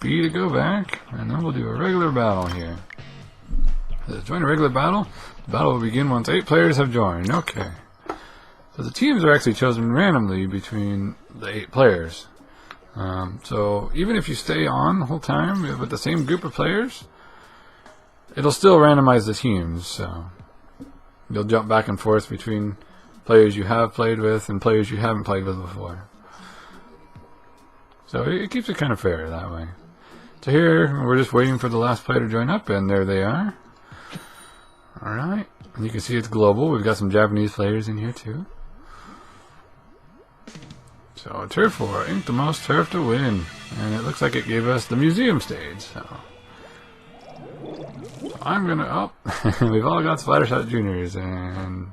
B to go back, and then we'll do a regular battle here. Join a regular battle. The battle will begin once 8 players have joined. Okay. So the teams are actually chosen randomly between the 8 players. So even if you stay on the whole time with the same group of players, it'll still randomize the teams. So you'll jump back and forth between players you have played with and players you haven't played with before. So it keeps it kind of fair that way. So here, we're just waiting for the last player to join up, and there they are. Alright, and you can see it's global. We've got some Japanese players in here too. So Turf War, ink the most turf to win. And it looks like it gave us the museum stage. So I'm gonna, we've all got Splattershot Juniors, and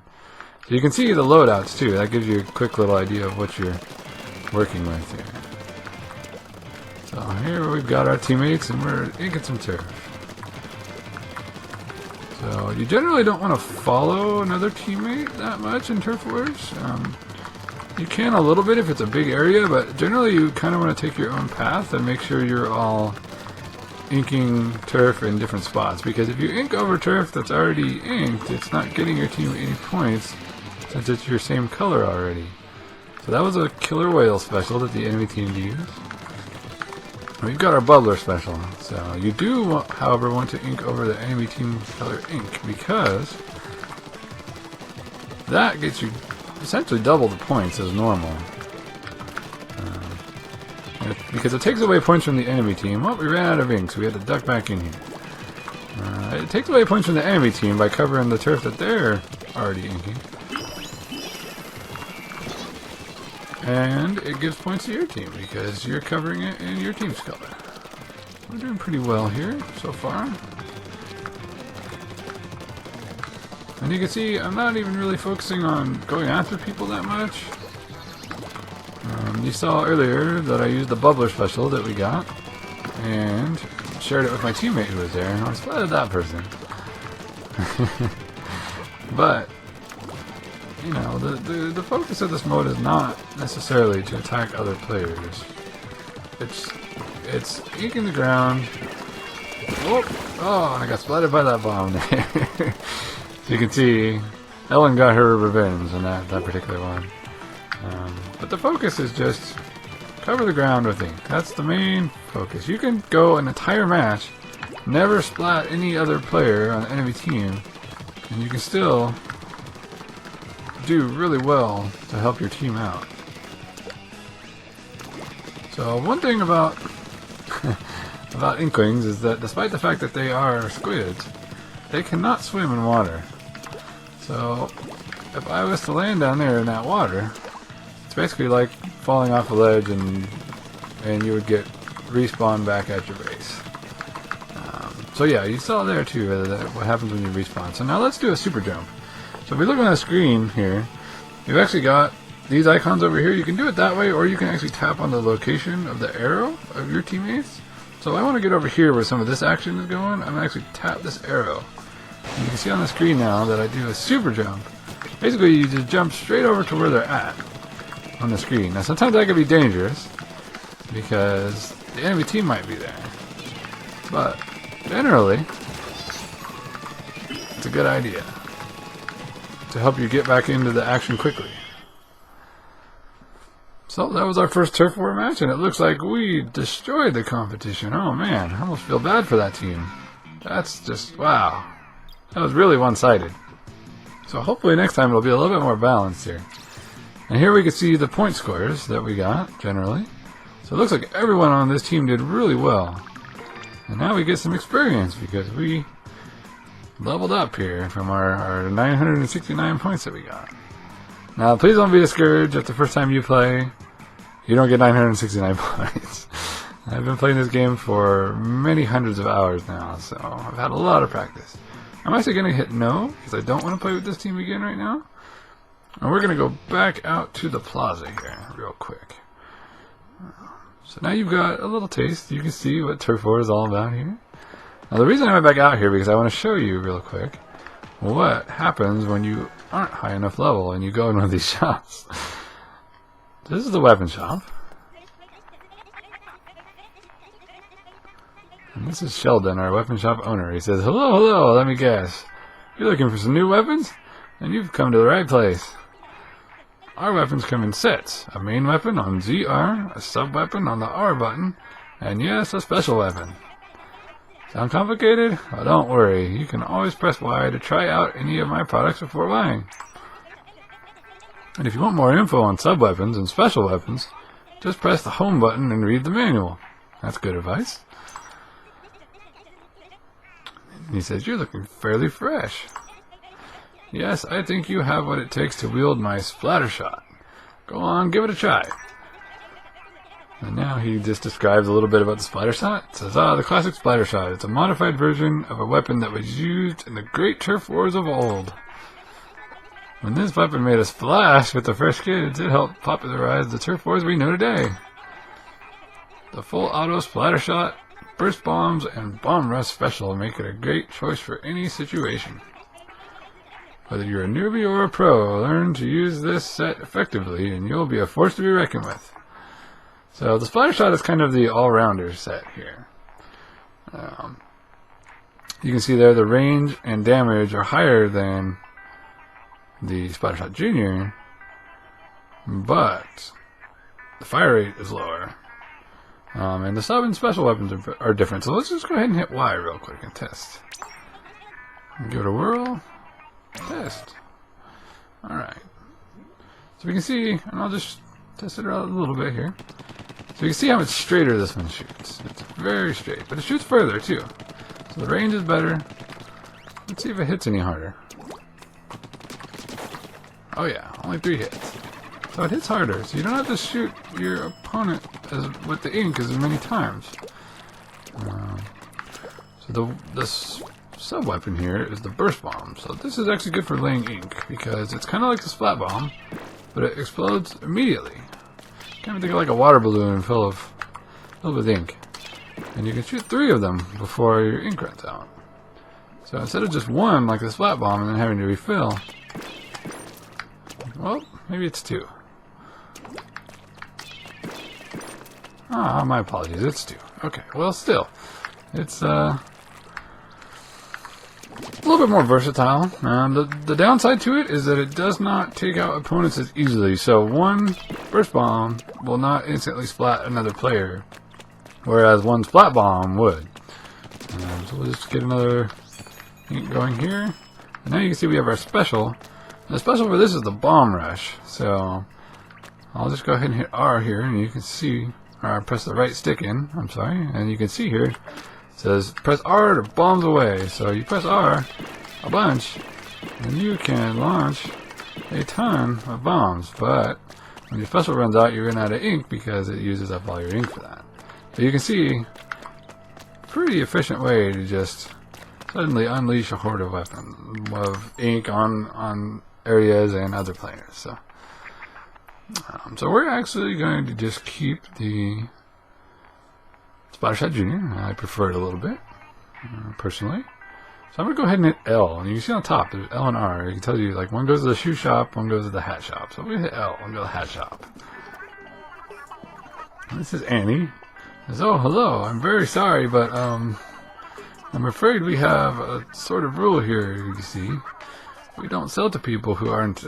so you can see the loadouts too. That gives you a quick little idea of what you're working with here. So here we've got our teammates, and we're inking some turf. So you generally don't want to follow another teammate that much in Turf Wars. You can a little bit if it's a big area, but generally you kind of want to take your own path and make sure you're all inking turf in different spots. Because if you ink over turf that's already inked, it's not getting your team any points since it's your same color already. So that was a killer whale special that the enemy team used. We've got our bubbler special. So you do, however, want to ink over the enemy team color ink, because that gets you essentially double the points as normal. Because it takes away points from the enemy team. Well, we ran out of ink, so we had to duck back in here. It takes away points from the enemy team by covering the turf that they're already inking. And it gives points to your team because you're covering it in your team's color. We're doing pretty well here so far. And you can see I'm not even really focusing on going after people that much. You saw earlier that I used the bubbler special that we got and shared it with my teammate who was there, and I splatted that person. But you know, the focus of this mode is not necessarily to attack other players. It's inking the ground. Oh, I got splatted by that bomb there. So you can see Ellen got her revenge on that particular one. But the focus is just cover the ground with ink. That's the main focus. You can go an entire match, never splat any other player on the enemy team, and you can still do really well to help your team out. So one thing about about inklings is that despite the fact that they are squids, they cannot swim in water. So if I was to land down there in that water, it's basically like falling off a ledge, and you would get respawned back at your base. So yeah, you saw there too what happens when you respawn. So now let's do a super jump. So if we look on the screen here, we've actually got these icons over here. You can do it that way, or you can actually tap on the location of the arrow of your teammates. So I want to get over here where some of this action is going. I'm going to actually tap this arrow. And you can see on the screen now that I do a super jump. Basically, you just jump straight over to where they're at on the screen. Now sometimes that can be dangerous because the enemy team might be there. But generally, it's a good idea to help you get back into the action quickly. So that was our first Turf War match, and it looks like we destroyed the competition. Oh man, I almost feel bad for that team. That's just, wow. That was really one-sided. So hopefully next time it'll be a little bit more balanced here. And here we can see the point scores that we got, generally. So it looks like everyone on this team did really well. And now we get some experience because we leveled up here from our 969 points that we got. Now, please don't be discouraged if the first time you play, you don't get 969 points. I've been playing this game for many hundreds of hours now, so I've had a lot of practice. I'm actually going to hit no, because I don't want to play with this team again right now. And we're going to go back out to the plaza here real quick. So now you've got a little taste. You can see what Turf War is all about here. Now the reason I went back out here because I want to show you real quick what happens when you aren't high enough level and you go in one of these shops. This is the weapon shop. And this is Sheldon, our weapon shop owner. He says, hello, hello, let me guess. You're looking for some new weapons? Then you've come to the right place. Our weapons come in sets. A main weapon on ZR, a sub-weapon on the R button, and yes, a special weapon. Sound complicated? Well, don't worry. You can always press Y to try out any of my products before buying. And if you want more info on sub-weapons and special weapons, just press the home button and read the manual. That's good advice. And he says, you're looking fairly fresh. Yes, I think you have what it takes to wield my splatter shot. Go on, give it a try. And now he just describes a little bit about the splatter shot. It says, the classic splatter shot. It's a modified version of a weapon that was used in the great turf wars of old. When this weapon made a splash with the fresh kids, it helped popularize the turf wars we know today. The full auto splatter shot, burst bombs, and bomb rush special make it a great choice for any situation. Whether you're a newbie or a pro, learn to use this set effectively and you'll be a force to be reckoned with. So the splatter shot is kind of the all-rounder set here. You can see there the range and damage are higher than the Splatter Shot Junior, but the fire rate is lower. And the sub and special weapons are different. So let's just go ahead and hit Y real quick and test. Give it a whirl. Test. Alright. So we can see, and I'll just test it out a little bit here. So you can see how much straighter this one shoots. It's very straight, but it shoots further too. So the range is better. Let's see if it hits any harder. Oh yeah, only 3 hits. So it hits harder, so you don't have to shoot your opponent with the ink as many times. So the sub-weapon here is the burst bomb. So this is actually good for laying ink, because it's kind of like the splat bomb, but it explodes immediately. Kind of think of like a water balloon filled with ink. And you can shoot 3 of them before your ink runs out. So instead of just 1, like the splat bomb, and then having to refill, well, maybe it's 2. My apologies, it's 2. Okay, well still, it's a little bit more versatile. The downside to it is that it does not take out opponents as easily. So 1 burst bomb will not instantly splat another player, whereas 1 splat bomb would. So we'll just get another ink going here. And now you can see we have our special. The special for this is the bomb rush. So I'll just go ahead and hit R here, and you can see, or press the right stick in, I'm sorry, and you can see here it says press R to bombs away. So you press R a bunch and you can launch a ton of bombs, but when your special runs out you run out of ink because it uses up all your ink for that. So you can see, pretty efficient way to just suddenly unleash a horde of weapons of ink on areas and other players. So we're actually going to just keep the Splatter Shot Junior. I prefer it a little bit, personally. So I'm going to go ahead and hit L. And you can see on top, there's L and R. It can tell you, like, one goes to the shoe shop, one goes to the hat shop. So I'm going to hit L and go to the hat shop. And this is Annie. Says, oh, hello. I'm very sorry, but I'm afraid we have a sort of rule here, you see. We don't sell to people who aren't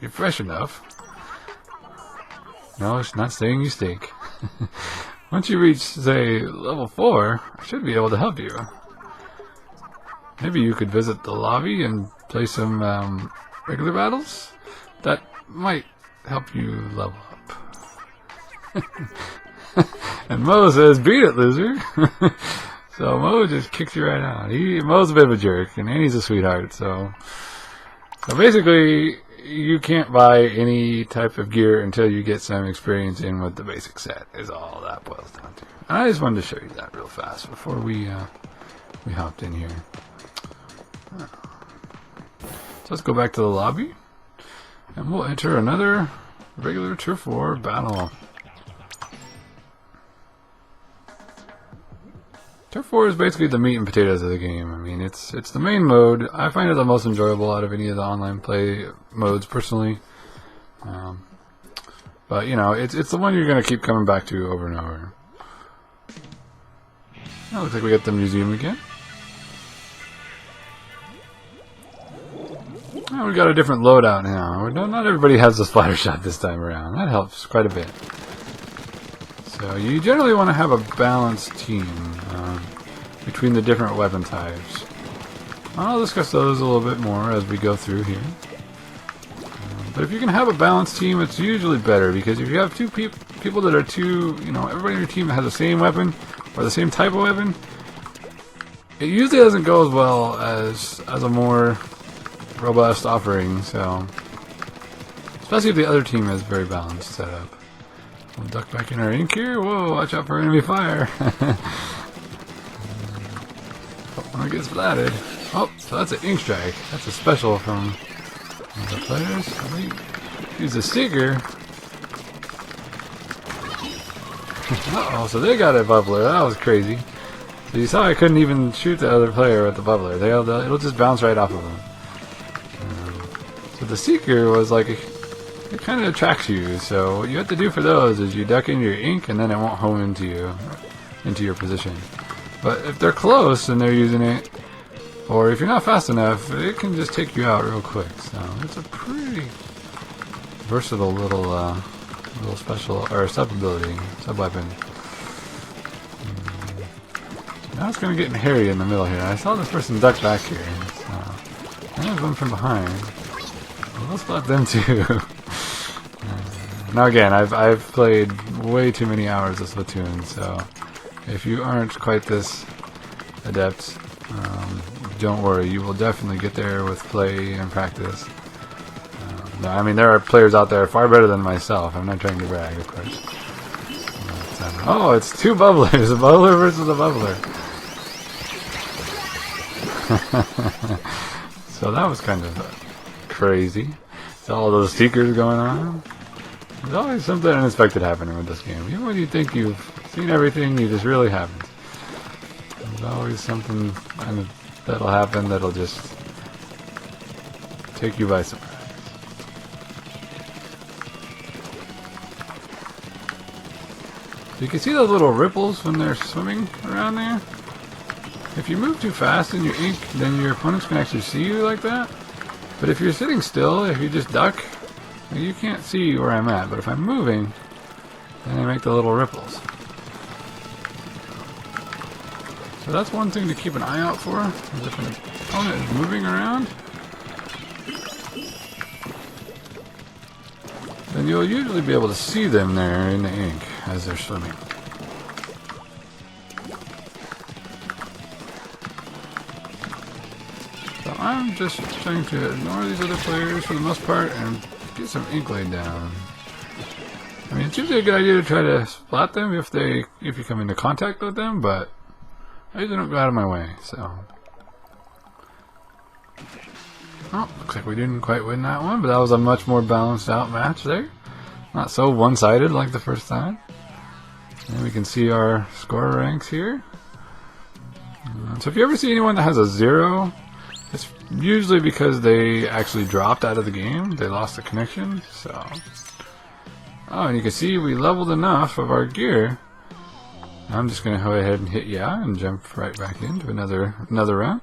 fresh enough. No, it's not saying you stink. Once you reach, say, level 4, I should be able to help you. Maybe you could visit the lobby and play some regular battles? That might help you level up. And Mo says, beat it, loser. So Mo just kicks you right out. Mo's a bit of a jerk, and Annie's a sweetheart, so basically, you can't buy any type of gear until you get some experience in with the basic set, is all that boils down to. And I just wanted to show you that real fast before we hopped in here. So let's go back to the lobby, and we'll enter another regular Turf War battle. Turf War is basically the meat and potatoes of the game. I mean, it's the main mode. I find it the most enjoyable out of any of the online play modes, personally. But, you know, it's the one you're going to keep coming back to over and over. That looks like we got the museum again. Oh, we got a different loadout now. Not everybody has the splatter shot this time around. That helps quite a bit. So you generally want to have a balanced team between the different weapon types. I'll discuss those a little bit more as we go through here. But if you can have a balanced team, it's usually better, because if you have two people that are everybody in your team has the same weapon or the same type of weapon, it usually doesn't go as well as a more robust offering. So, especially if the other team has very balanced setup. We'll duck back in our ink here. Whoa! Watch out for enemy fire. When it gets splatted. Oh, so that's an ink strike. That's a special from the players. Use the seeker. Uh-oh, so they got a bubbler. That was crazy. So you saw I couldn't even shoot the other player with the bubbler. It'll just bounce right off of them. So the seeker was like, it kind of attracts you. So what you have to do for those is you duck into your ink, and then it won't home into your position. But if they're close and they're using it, or if you're not fast enough, it can just take you out real quick. So it's a pretty versatile little special or sub ability, sub weapon. Now it's gonna get hairy in the middle here. I saw this person duck back here. So there's one from behind. Well, let's spot them too. Now again, I've played way too many hours of Splatoon, so if you aren't quite this adept, don't worry, you will definitely get there with play and practice. I mean, there are players out there far better than myself. I'm not trying to brag, of course. But, oh, it's two bubblers, a bubbler versus a bubbler. So that was kind of crazy. So all those seekers going on. There's always something unexpected happening with this game. Even when you think you've seen everything, you just really haven't. There's always something that'll happen that'll just take you by surprise. So you can see those little ripples when they're swimming around there. If you move too fast in your ink, then your opponents can actually see you like that. But if you're sitting still, if you just duck, you can't see where I'm at. But if I'm moving, then I make the little ripples. So that's one thing to keep an eye out for. If an opponent is moving around, then you'll usually be able to see them there in the ink as they're swimming. So I'm just trying to ignore these other players for the most part and get some ink laid down. I mean, it's usually a good idea to try to splat them if you come into contact with them, but I usually don't go out of my way, so. Oh, looks like we didn't quite win that one, but that was a much more balanced out match there. Not so one-sided like the first time. And we can see our score ranks here. So if you ever see anyone that has a 0, it's usually because they actually dropped out of the game. They lost the connection, so. Oh, and you can see we leveled enough of our gear. I'm just going to go ahead and hit yeah and jump right back into another round.